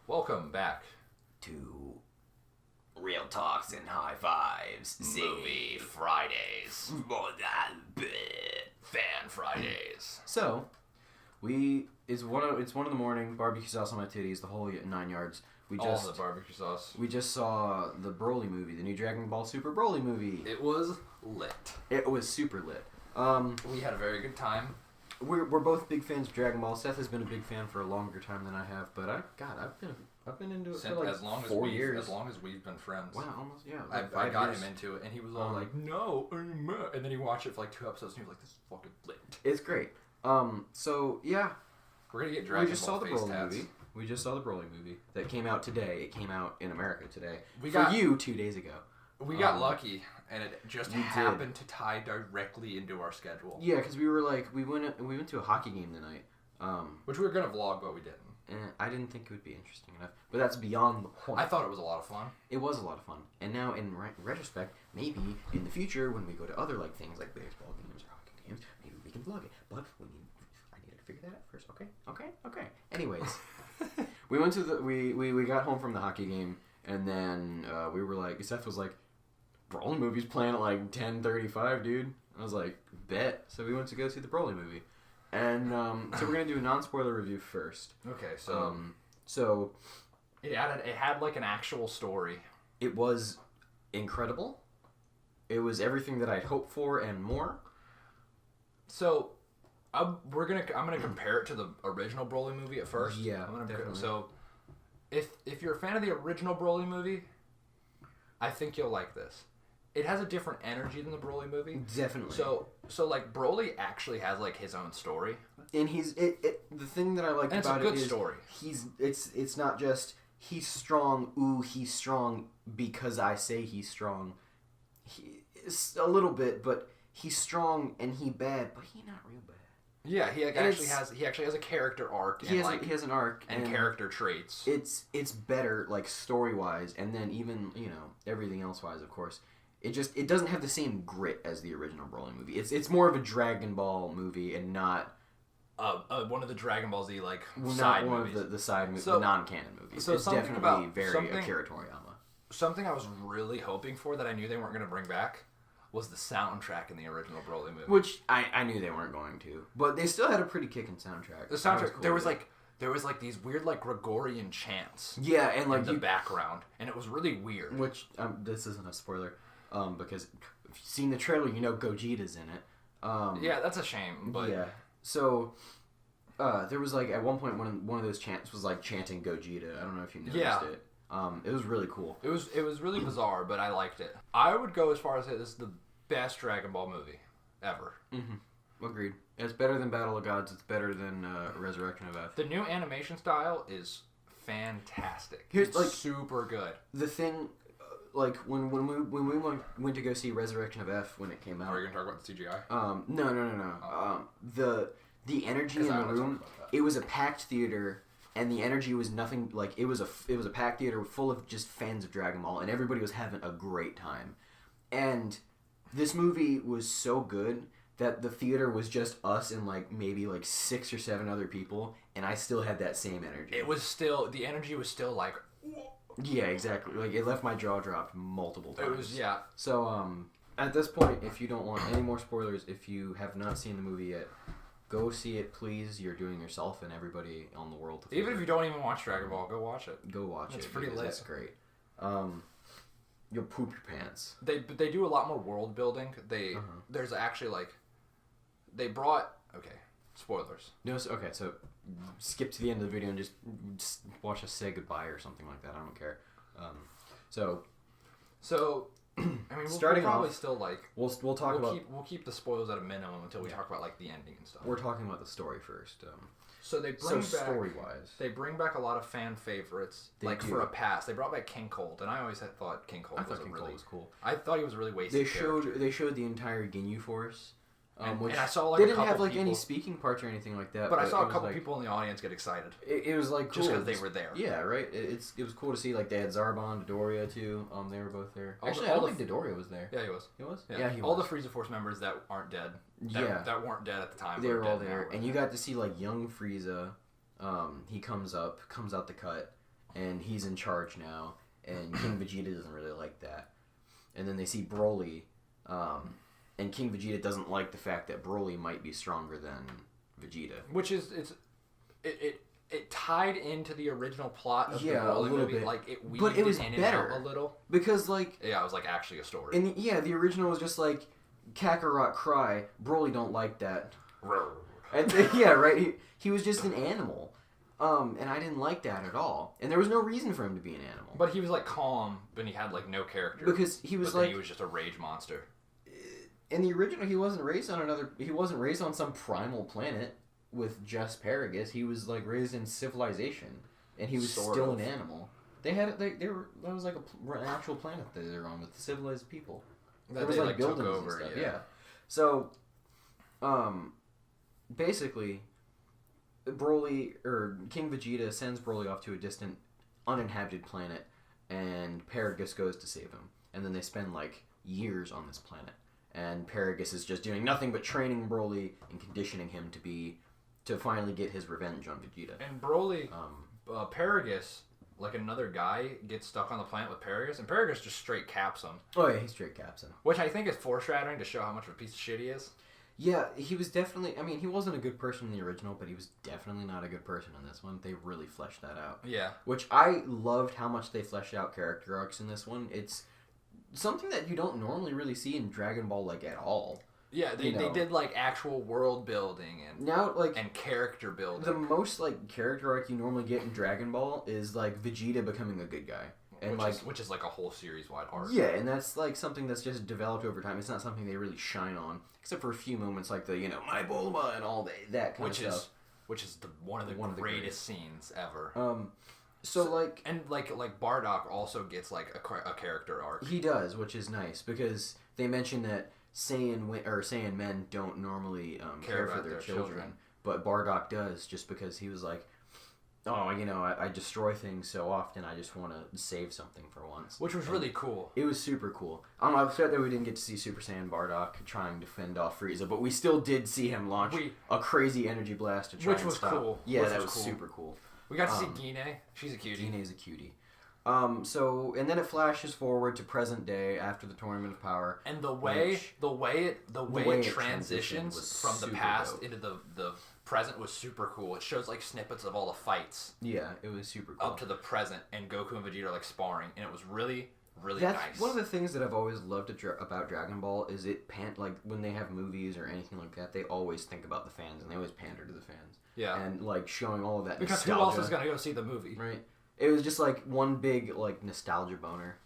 Welcome back to Real Talks and High Fives. Movie Fridays. Fan Fridays. So, it's one in the morning, barbecue sauce on my titties, the whole 9 yards. All the barbecue sauce. We just saw the Broly movie, the new Dragon Ball Super Broly movie. It was lit. It was super lit. We had a very good time. We're both big fans of Dragon Ball. Seth has been a big fan for a longer time than I have, but I've been into it for like 4 years. As long as we've been friends. Wow, almost, yeah. I got him into it, and he was all like, no, and then he watched it for like 2 episodes, and he was like, this is fucking lit. It's great. So, yeah. We're going to get Dragon Ball saw the face Broly tats. movie. We just saw the Broly movie that came out today. It came out in America today. You 2 days ago. We got lucky, and it just happened to tie directly into our schedule. Yeah, because we were like, we went to a hockey game tonight. Which we were going to vlog, but we didn't. And I didn't think it would be interesting enough. But that's beyond the point. I thought it was a lot of fun. It was a lot of fun. And now, in retrospect, maybe in the future, when we go to other like things like baseball games or hockey games, maybe we can vlog it. But I needed to figure that out first. Okay. Anyways, we went to we got home from the hockey game, and then we were like, Seth was like, Broly movie's playing at like 10:35, dude. I was like, bet. So we went to go see the Broly movie. And so we're gonna do a non-spoiler review first. Okay, so it had like an actual story. It was incredible. It was everything that I'd hoped for and more. So I'm gonna compare it to the original Broly movie at first. Yeah, definitely. So if you're a fan of the original Broly movie, I think you'll like this. It has a different energy than the Broly movie. Definitely. So like Broly actually has like his own story. And the thing that I like about it is it's a good story. It's not just he's strong. Ooh, he's strong because I say he's strong. It's a little bit, but he's strong and he bad, but he not real bad. Yeah, he actually has a character arc. He has an arc and character traits. It's better like story wise, and then even everything else wise, of course. It doesn't have the same grit as the original Broly movie. It's more of a Dragon Ball movie and not one of the Dragon Ball Z like side movies. Of the side movies, the non-canon movies. So it's definitely very Akira Toriyama. Something I was really hoping for that I knew they weren't going to bring back was the soundtrack in the original Broly movie. Which I knew they weren't going to, but they still had a pretty kicking soundtrack. The soundtrack cool, there was these weird like Gregorian chants. Yeah, and like in the background, and it was really weird. Which this isn't a spoiler. Because if you've seen the trailer, Gogeta's in it. Yeah, that's a shame. But yeah, so there was like at one point one of those chants was like chanting Gogeta. I don't know if you noticed it. It was really cool. It was really bizarre, but I liked it. I would go as far as say this is the best Dragon Ball movie ever. Mm-hmm. Agreed. It's better than Battle of Gods. It's better than Resurrection of F. The new animation style is fantastic. It's like super good. The thing. Like when we went to go see Resurrection of F when it came out. Are you gonna talk about the CGI? No. Oh. The energy in the room. It was a packed theater, and the energy was nothing like it was a packed theater full of just fans of Dragon Ball, and everybody was having a great time. And this movie was so good that the theater was just us and like maybe like 6 or 7 other people, and I still had that same energy. The energy was still like. Yeah, exactly. Like, it left my jaw dropped multiple times. It was, yeah. So, at this point, if you don't want any more spoilers, if you have not seen the movie yet, go see it, please. You're doing yourself and everybody on the world. Even if you don't even watch Dragon Ball, go watch it. Go watch it. It's pretty lit. It's great. You'll poop your pants. They do a lot more world building. There's actually, like, they brought... Okay, spoilers. No, okay, so... skip to the end of the video and just watch us say goodbye or something like that. I don't care. So I mean, we'll probably off, still like we'll keep the spoilers at a minimum until we talk about like the ending and stuff. We're talking about the story first. So they bring back story-wise, they bring back a lot of fan favorites. For a past, they brought back King Cold, and I always thought King Cold was cool. I thought he was a really wasted. They showed the entire Ginyu Force. And I saw like they didn't have like any speaking parts or anything like that. But I saw a couple people in the audience get excited. It was like cool. Just because they were there. Yeah, right. It was cool to see like they had Zarbon, Dodoria too. They were both there. Actually, I don't think Dodoria was there. Yeah, he was. He was. Yeah, he was. All the Frieza Force members that aren't dead. That weren't dead at the time. They were all there, and you got to see like young Frieza. He comes out the cut, and he's in charge now, and King Vegeta doesn't really like that. And then they see Broly, and King Vegeta doesn't like the fact that Broly might be stronger than Vegeta. Which is it tied into the original plot of the Yeah, a Broly little movie. bit. Like it weaved But it was in better. and out a little. Because, like... Yeah, it was like actually a story. And the original was just like, Kakarot cry, Broly don't like that. And, yeah, right? He was just an animal. And I didn't like that at all. And there was no reason for him to be an animal. But he was like calm, but he had like no character. Because he was but then like... he was just a rage monster. In the original, he wasn't raised on some primal planet with just Paragus. He was like raised in civilization, and he was still an animal. They that was like an actual planet that they were on with civilized people. There was like buildings and stuff. Yeah. So, basically, Broly or King Vegeta sends Broly off to a distant, uninhabited planet, and Paragus goes to save him. And then they spend like years on this planet. And Paragus is just doing nothing but training Broly and conditioning him to finally get his revenge on Vegeta. And Broly, Paragus, like another guy, gets stuck on the planet with Paragus, and Paragus just straight caps him. Oh yeah, he straight caps him. Which I think is foreshadowing to show how much of a piece of shit he is. Yeah, he was definitely... I mean, he wasn't a good person in the original, but he was definitely not a good person in this one. They really fleshed that out. Yeah. Which I loved how much they fleshed out character arcs in this one. It's something that you don't normally really see in Dragon Ball, like, at all. Yeah, they did, like, actual world building and now, like, and character building. The most, like, character arc you normally get in Dragon Ball is, like, Vegeta becoming a good guy. And which is like a whole series-wide arc. Yeah, and that's, like, something that's just developed over time. It's not something they really shine on, except for a few moments like the, my Bulma and all that kind of stuff. Which is one of the greatest scenes ever. So like... And, like Bardock also gets, like, a character arc. He does, which is nice, because they mention that Saiyan men don't normally care for their children. But Bardock does, just because he was like, I destroy things so often, I just want to save something for once. Which was really cool. It was super cool. I'm upset that we didn't get to see Super Saiyan Bardock trying to fend off Frieza, but we still did see him launch a crazy energy blast to try and stop. Which was cool. Yeah, that was super cool. We got to see Gine. She's a cutie. Gine's a cutie. And then it flashes forward to present day after the Tournament of Power. And the way it transitions from the past into the present was super cool. It shows like snippets of all the fights. Yeah, it was super cool. Up to the present, and Goku and Vegeta are like sparring, and it was really, really nice. One of the things that I've always loved about Dragon Ball is like when they have movies or anything like that, they always think about the fans and they always pander to the fans. Yeah. And like showing all of that because nostalgia. who else is gonna go see the movie? Right. It was just like one big like nostalgia boner,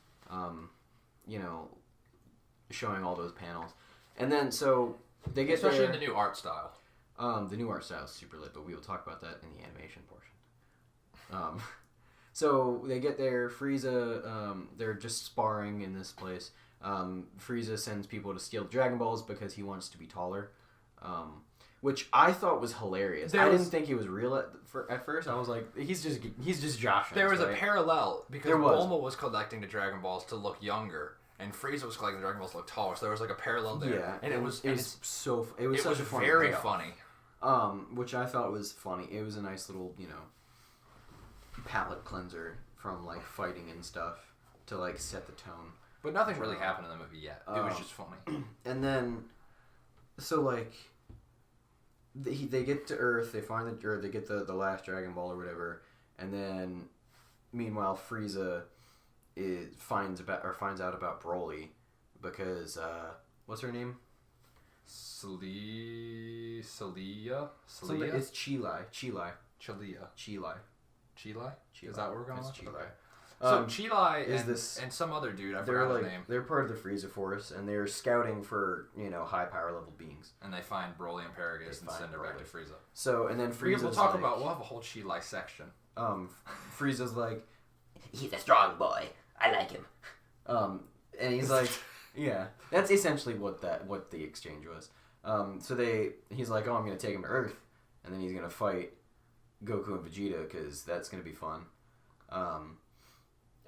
showing all those panels, and then so they get especially in the new art style. The new art style is super lit, but we will talk about that in the animation portion. So they get there. Frieza, they're just sparring in this place. Frieza sends people to steal Dragon Balls because he wants to be taller. Which I thought was hilarious. I didn't think he was real at first. I was like, he's just Josh. There was a parallel because Bulma was collecting the Dragon Balls to look younger, and Frieza was collecting the Dragon Balls to look taller. So there was like a parallel there. Yeah, and it was such a funny very payoff. funny. Which I thought was funny. It was a nice little palate cleanser from like fighting and stuff to like set the tone. But nothing really happened in the movie yet. It was just funny. And then, so like. They get to Earth, they find they get the last Dragon Ball or whatever, and then, meanwhile, Frieza finds out about Broly, because, what's her name? Celia? It's Chilai. Is that what we're going with? Chilai. Okay. So Chilai and some other dude, I forgot his name. They're part of the Frieza Force, and they're scouting for, high power level beings. And they find Broly and Paragus and send her back to Frieza. So, and then Frieza's we'll have a whole Chilai section. Frieza's like, he's a strong boy. I like him. And he's like, yeah, that's essentially what the exchange was. So he's like, I'm going to take him to Earth, and then he's going to fight Goku and Vegeta, because that's going to be fun.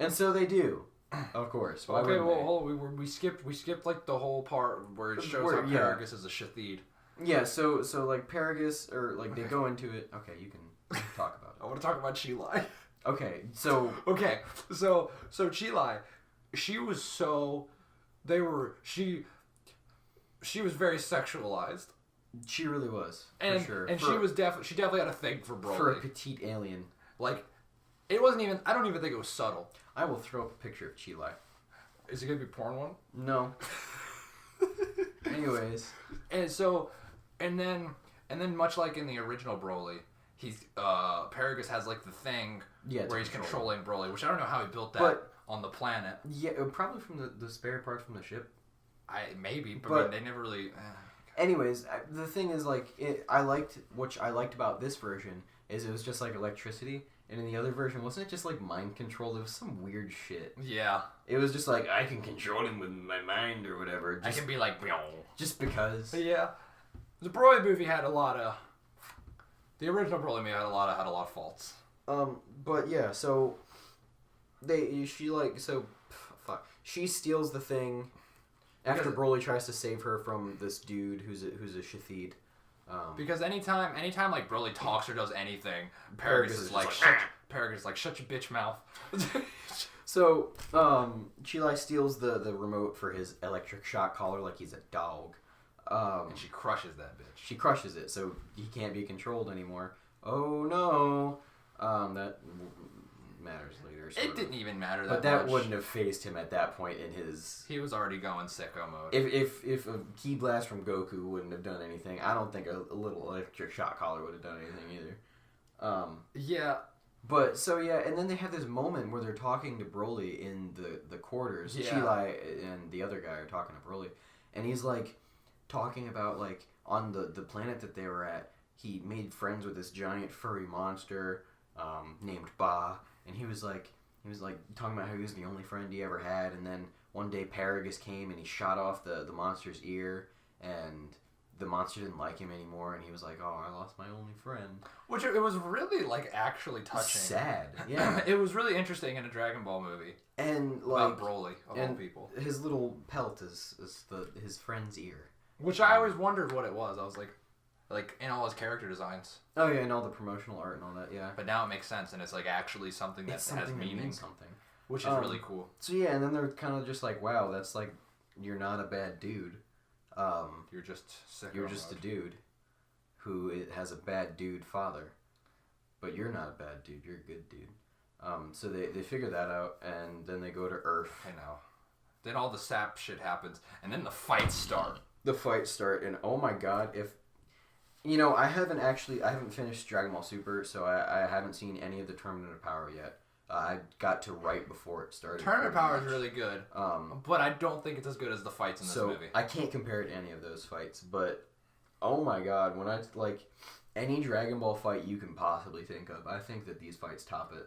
And so they do, of course. We skipped like the whole part where it shows how Paragus is a Shathid. Yeah, so like Paragus, or like they go into it. Okay, you can talk about it. I want to talk about Chilai. Okay, so Cheelai, she was she was very sexualized. she really was, And for sure. and she definitely had a thing for Broly. For a petite alien. Like, it wasn't even, I don't even think it was subtle. I will throw up a picture of Cheelai. Is it gonna be porn one? No. Anyways. And then much like in the original Broly, Paragus has like the thing where he's controlling Broly, which I don't know how he built that on the planet. Yeah, probably from the spare parts from the ship. Maybe, but I mean, they never really. Anyways, the thing is, like, I liked about this version is it was just like electricity, and in the other version, wasn't it just like mind control? It was some weird shit. Yeah. It was just like, I can control him with my mind or whatever. I can be like, just because. Yeah. The Broly movie had a lot of. The original Broly movie had a lot of faults. But yeah, so she steals the thing after Broly tries to save her from this dude who's a Shathid. Because anytime like Broly talks or does anything, Paragus is like, shut your bitch mouth. So, Cheelai steals the remote for his electric shock collar like he's a dog. And she crushes that bitch. She crushes it, so he can't be controlled anymore. Oh no! That matters later. It didn't even matter that much. But that much. wouldn't have phased him at that point in his... He was already going sicko mode. If a Ki Blast from Goku wouldn't have done anything, I don't think a little electric shock collar would have done anything either. Yeah. But, so yeah, and then they have this moment where they're talking to Broly in the quarters. Yeah. Cheelai and the other guy are talking to Broly. And he's like, talking about, like, on the planet that they were at, he made friends with this giant furry monster named Ba. And he was like talking about how he was the only friend he ever had. And then one day Paragus came and he shot off the monster's ear. And the monster didn't like him anymore, and he was like, "Oh, I lost my only friend." Which it was really like actually touching. Sad, yeah. It was really interesting in a Dragon Ball movie. And like about Broly of all people, his little pelt is his friend's ear. Which I always wondered what it was. I was like in all his character designs. Oh yeah, and all the promotional art and all that. Yeah. But now it makes sense, and it's like actually something that has meaning. Something. Which is really cool. So yeah, and then they're kind of just like, "Wow, that's like, you're not a bad dude." You're just sick. You're just a dude who has a bad dude father, but you're not a bad dude. You're a good dude. So they figure that out, and then they go to Earth. I know. Then all the sap shit happens, and then the fights start. And oh my god, if I haven't finished Dragon Ball Super, so I haven't seen any of the Tournament of Power yet. I got to right before it started. Tournament Power is really good, but I don't think it's as good as the fights in this movie. I can't compare it to any of those fights, but oh my god, when I any Dragon Ball fight you can possibly think of, I think that these fights top it.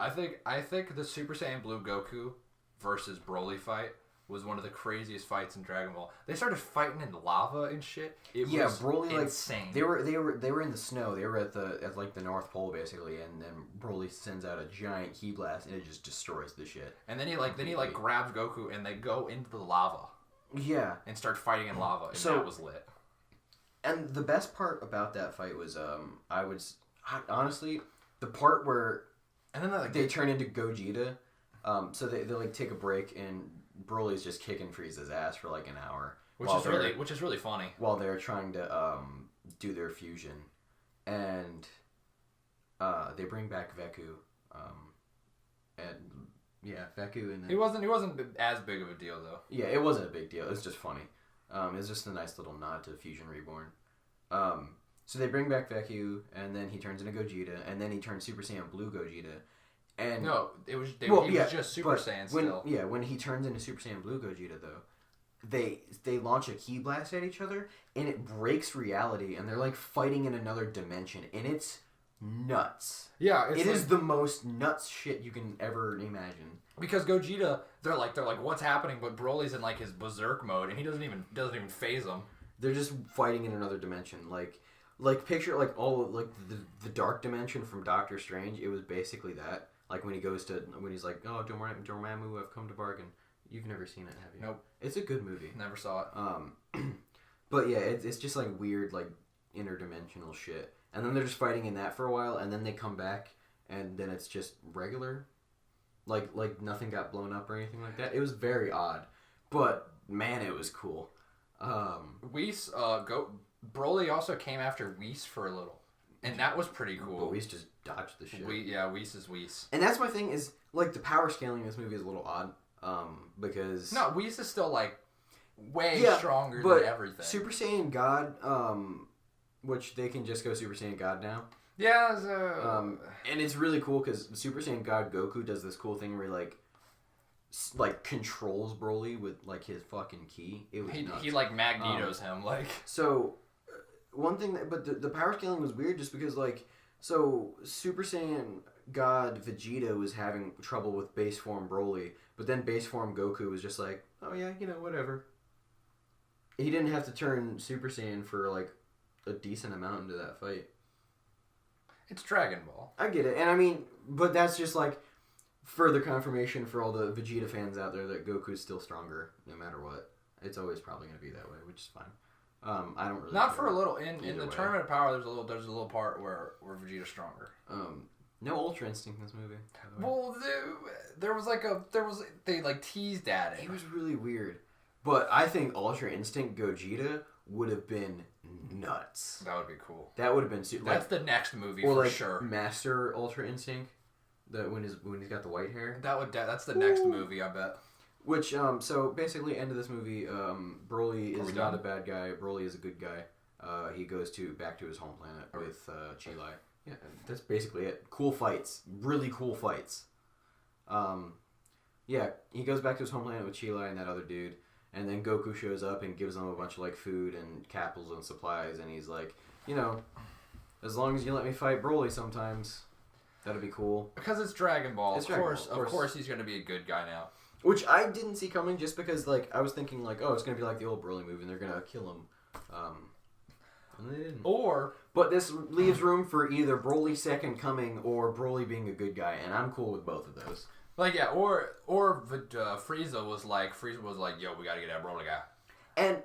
I think the Super Saiyan Blue Goku versus Broly fight was one of the craziest fights in Dragon Ball. They started fighting in lava and shit. Broly insane. They were in the snow. They were at the North Pole basically, and then Broly sends out a giant Ki Blast and it just destroys the shit. And then he grabs Goku and they go into the lava. Yeah. And start fighting in lava, and that was lit. And the best part about that fight was honestly the part where and then they turn into Gogeta. So they like take a break and Broly's just kicking Frieza's ass for like an hour, which is really funny. While they're trying to do their fusion, and they bring back Veku, Veku, and then he wasn't as big of a deal though. Yeah, it wasn't a big deal. It was just funny. It was just a nice little nod to Fusion Reborn. So they bring back Veku, and then he turns into Gogeta, and then he turns Super Saiyan Blue Gogeta. And no, he was just Super Saiyan still. When he turns into Super Saiyan Blue Gogeta, though, they launch a Ki Blast at each other, and it breaks reality, and they're like fighting in another dimension, and it's nuts. Yeah, it is the most nuts shit you can ever imagine. Because Gogeta, they're like, what's happening? But Broly's in like his berserk mode, and he doesn't even phase them. They're just fighting in another dimension, like picture like all like the dark dimension from Doctor Strange. It was basically that. Like when he's like, "Oh, Dormammu, I've come to bargain." You've never seen it, have you? Nope. It's a good movie. Never saw it. But yeah, it's just like weird, like interdimensional shit. And then they're just fighting in that for a while, and then they come back, and then it's just regular Like nothing got blown up or anything like that. It was very odd, but man, it was cool. Whis, Broly also came after Whis for a little, and that was pretty cool. But Whis just dodged the shit. Whis is Whis. And that's my thing is like the power scaling in this movie is a little odd, because no, Whis is still like way stronger than everything. Super Saiyan God, which they can just go Super Saiyan God now. Yeah, and it's really cool because Super Saiyan God Goku does this cool thing where he like controls Broly with like his fucking ki. It was nuts. He like Magnetos him like. So one thing but the power scaling was weird just because like Super Saiyan God Vegeta was having trouble with base form Broly, but then base form Goku was just like, oh yeah, whatever. He didn't have to turn Super Saiyan for like a decent amount into that fight. It's Dragon Ball. I get it. And I mean, but that's just like further confirmation for all the Vegeta fans out there that Goku's still stronger no matter what. It's always probably going to be that way, which is fine. I don't really Not for a little in the Tournament of Power there's a little part where Vegeta's stronger. No Ultra Instinct in this movie. Well, they like teased at it. It was really weird. But I think Ultra Instinct Gogeta would have been nuts. That would be cool. That would have been that's the next movie or for like sure. Master Ultra Instinct, when he's got the white hair. That's the next movie, I bet. Which so basically, end of this movie, Broly is not a bad guy. Broly is a good guy. He goes back to his home planet with Chi-Lai. Yeah, that's basically it. Cool fights, really cool fights. Yeah, he goes back to his home planet with Chi-Lai and that other dude. And then Goku shows up and gives them a bunch of like food and capsules and supplies, and he's like, as long as you let me fight Broly sometimes, that'd be cool. Because it's Dragon Ball. Of course he's gonna be a good guy now. Which I didn't see coming, just because like I was thinking like, oh, it's gonna be like the old Broly movie, and they're gonna kill him. And they didn't. But this leaves room for either Broly second coming or Broly being a good guy, and I'm cool with both of those. Like or Frieza was like, yo, we gotta get that Broly guy. And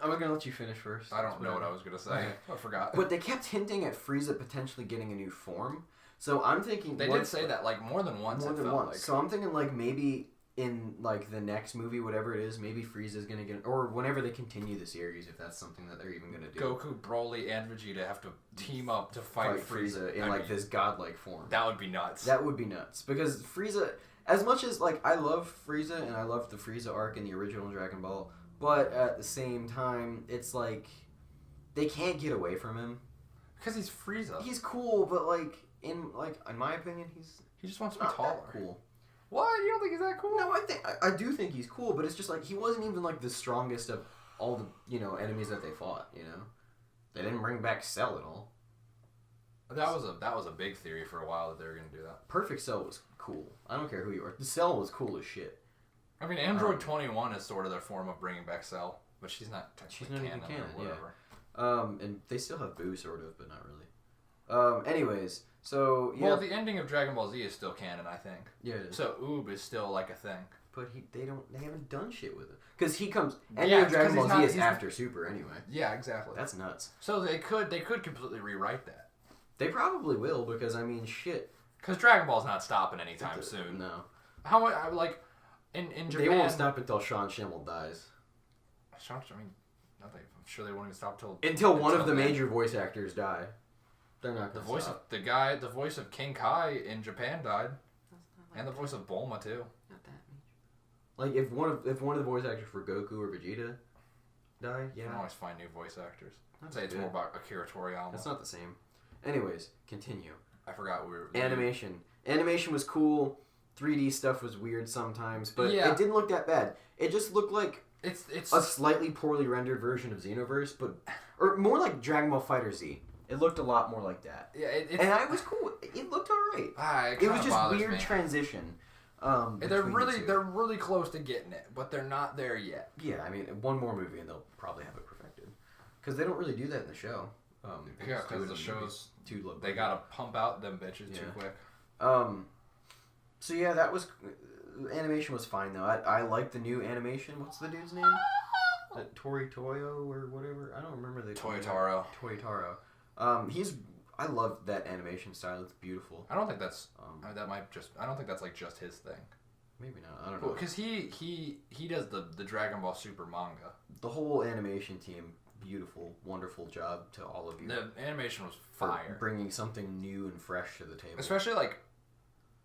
I was gonna let you finish first. I don't know what I was gonna say. Okay. I forgot. But they kept hinting at Frieza potentially getting a new form, so I'm thinking they did say that like more than once. Like. So I'm thinking like maybe in like the next movie, whatever it is, maybe Frieza's gonna get, or whenever they continue the series, if that's something that they're even gonna do. Goku, Broly, and Vegeta have to team up to fight Frieza in this godlike form. That would be nuts. That would be nuts because Frieza, as much as like I love Frieza and I love the Frieza arc in the original Dragon Ball, but at the same time, it's like they can't get away from him because he's Frieza. He's cool, but in my opinion, he just wants to be taller. Cool. What? You don't think he's that cool? No, I do think he's cool, but it's just like he wasn't even like the strongest of all the enemies that they fought. They didn't bring back Cell at all. That was a big theory for a while that they were gonna do that. Perfect Cell was cool. I don't care who you are. The Cell was cool as shit. I mean, Android 21 is sort of their form of bringing back Cell, but she's not technically canon or whatever. Yeah. And they still have Boo sort of, but not really. Anyways. So yeah. Well, the ending of Dragon Ball Z is still canon, I think. Yeah, it is. So Oob is still like a thing. But they haven't done shit with it because he comes. Ending of Dragon Ball Z is after Super anyway. Yeah, exactly. That's nuts. So they could completely rewrite that. They probably will because I mean shit. Because Dragon Ball's not stopping anytime soon. No. How much like in Japan? They won't stop until Sean Schimmel dies. I'm sure they won't even stop until one of the major voice actors die. They're not gonna stop. The voice of King Kai in Japan died, and the voice of Bulma too. Not that major. Like if one of the voice actors for Goku or Vegeta die, yeah. You can always find new voice actors. I'd say it's more about Akira Toriyama. It's not the same. Anyways, continue. I forgot we were... Animation. Animation was cool. 3D stuff was weird sometimes, but it didn't look that bad. It just looked like it's a slightly poorly rendered version of Xenoverse, or more like Dragon Ball FighterZ. It looked a lot more like that. Yeah, and I was cool. It looked alright. It was just weird transition. They're really close to getting it, but they're not there yet. Yeah, I mean, one more movie and they'll probably have it perfected. Because they don't really do that in the show. Because the show's too low. They gotta pump out them bitches too quick. So yeah, that was animation was fine though. I like the new animation. What's the dude's name? Tori Toyo or whatever. I don't remember the Toyotaro. Toyotaro. He's I love that animation style. It's beautiful. I don't think that's I don't think that's like just his thing. Maybe not. I don't know. Because he does the Dragon Ball Super manga. The whole animation team, beautiful, wonderful job to all of you. The animation was fire. Bringing something new and fresh to the table. Especially like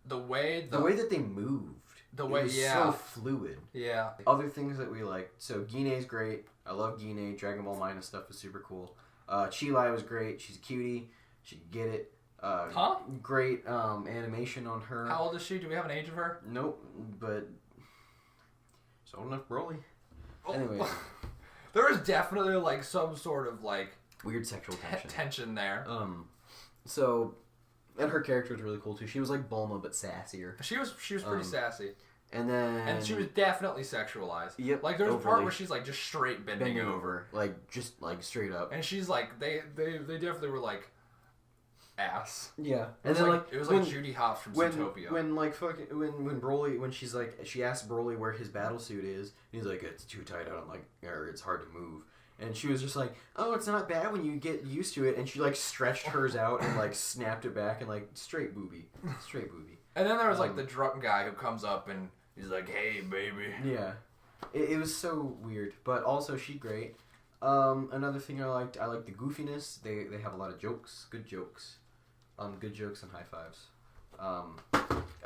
the way that they moved. It was so fluid. Yeah. Other things that we liked. So Guine's great. I love Guine. Dragon Ball Minus stuff is super cool. Chilai was great. She's a cutie. She could get it. Great animation on her. How old is she? Do we have an age of her? Nope, but she's old enough, Broly. Anyway, there is definitely like some sort of like weird sexual tension there. So, and her character was really cool too. She was like Bulma but sassier. She was pretty sassy. And she was definitely sexualized. Yep. Like there's a part where she's like just straight bending over, like just like straight up. And she's like they definitely were like ass. Yeah. And then it was like Judy Hopps from Zootopia. When Broly, when she's like, she asked Broly where his battle suit is, and he's like, it's too tight out, or it's hard to move. And she was just like, oh, it's not bad when you get used to it. And she like stretched hers out and like snapped it back and like straight booby. And then there was like the drunk guy who comes up and he's like, hey, baby. Yeah. It was so weird, but also she great. Another thing I liked the goofiness. They have a lot of jokes, good jokes. Good jokes and high fives.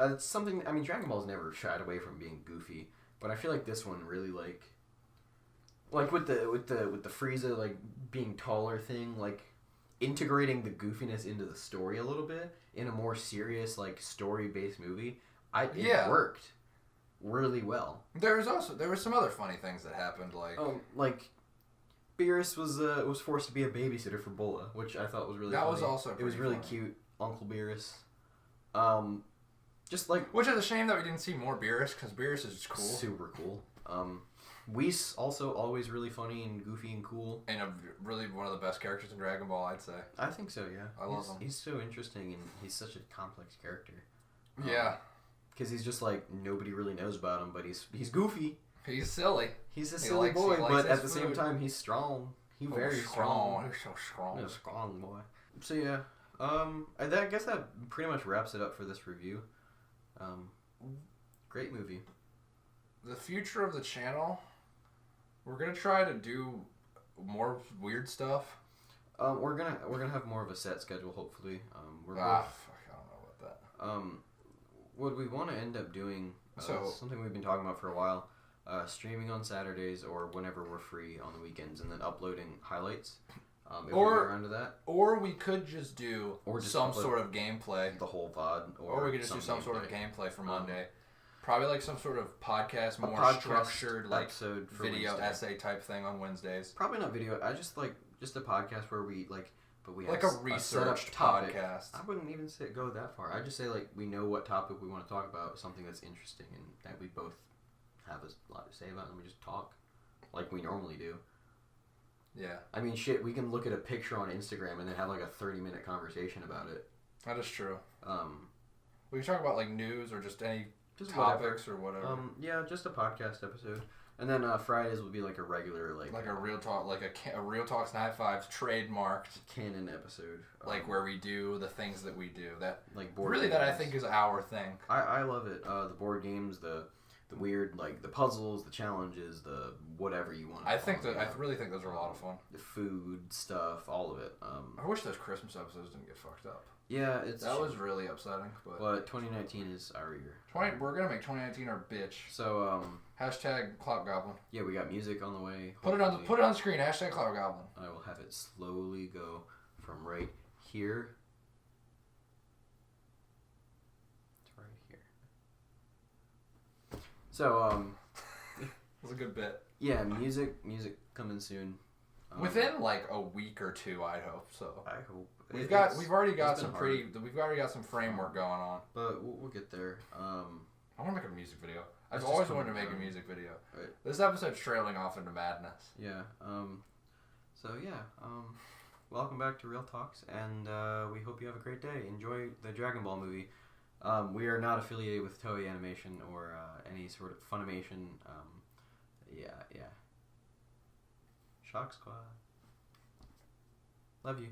It's something. I mean, Dragon Ball's never shied away from being goofy, but I feel like this one really like with the Frieza like being taller thing, like integrating the goofiness into the story a little bit in a more serious like story based movie. It worked really well. There was some other funny things that happened, like Beerus was forced to be a babysitter for Bola, which I thought was really funny. Was also it was really cute. Uncle Beerus. Just like... Which is a shame that we didn't see more Beerus, because Beerus is cool. Super cool. Whis also always really funny and goofy and cool. And really one of the best characters in Dragon Ball, I'd say. I think so, yeah. I love him. He's so interesting, and he's such a complex character. Yeah. Because he's just like, nobody really knows about him, but he's goofy. He's silly. He's a silly boy, but at the same time, he's strong. He's very strong. He's so strong. He's a strong boy. So yeah. I guess that pretty much wraps it up for this review. Great movie. The future of the channel, we're gonna try to do more weird stuff. We're gonna have more of a set schedule, hopefully. Fuck, I don't know about that. What we want to end up doing, something we've been talking about for a while, streaming on Saturdays or whenever we're free on the weekends, and then uploading highlights. If we get around to that. Or we could just do some sort of gameplay. The whole VOD. Or we could just do some sort of gameplay for Monday. Probably like some sort of podcast, more structured, like video essay type thing on Wednesdays. Probably not video. I just like just a podcast where we like, but we have like a researched podcast. I wouldn't even go that far. I just say like we know what topic we want to talk about, something that's interesting and that we both have a lot to say about, and we just talk like we normally do. Yeah. I mean, shit, we can look at a picture on Instagram and then have like a 30-minute conversation about it. That is true. We can talk about like news or just any topics or whatever. Yeah, just a podcast episode. And then Fridays will be like a regular like a real talk, like a Real Talks and High Fives trademarked canon episode. Like where we do the things that we do. That like board really games. That I think is our thing. I love it. The board games, the weird, like the puzzles, the challenges, the whatever you want. I really think those are a lot of fun. The food stuff, all of it. I wish those Christmas episodes didn't get fucked up. Yeah, that was really upsetting. But 2019 is our year. We're gonna make 2019 our bitch. So hashtag Clout Goblin. Yeah, we got music on the way. Put it on the screen. Hashtag Clout Goblin. I will have it slowly go from right here. So, it was a good bit. Yeah, music coming soon. Within like a week or two, I hope. So I hope we've already got some framework going on. But we'll get there. I want to make a music video. I've always wanted to make a music video. Right. This episode's trailing off into madness. Yeah. Welcome back to Real Talks, and we hope you have a great day. Enjoy the Dragon Ball movie. We are not affiliated with Toei Animation or any sort of Funimation. Yeah. Shock Squad. Love you.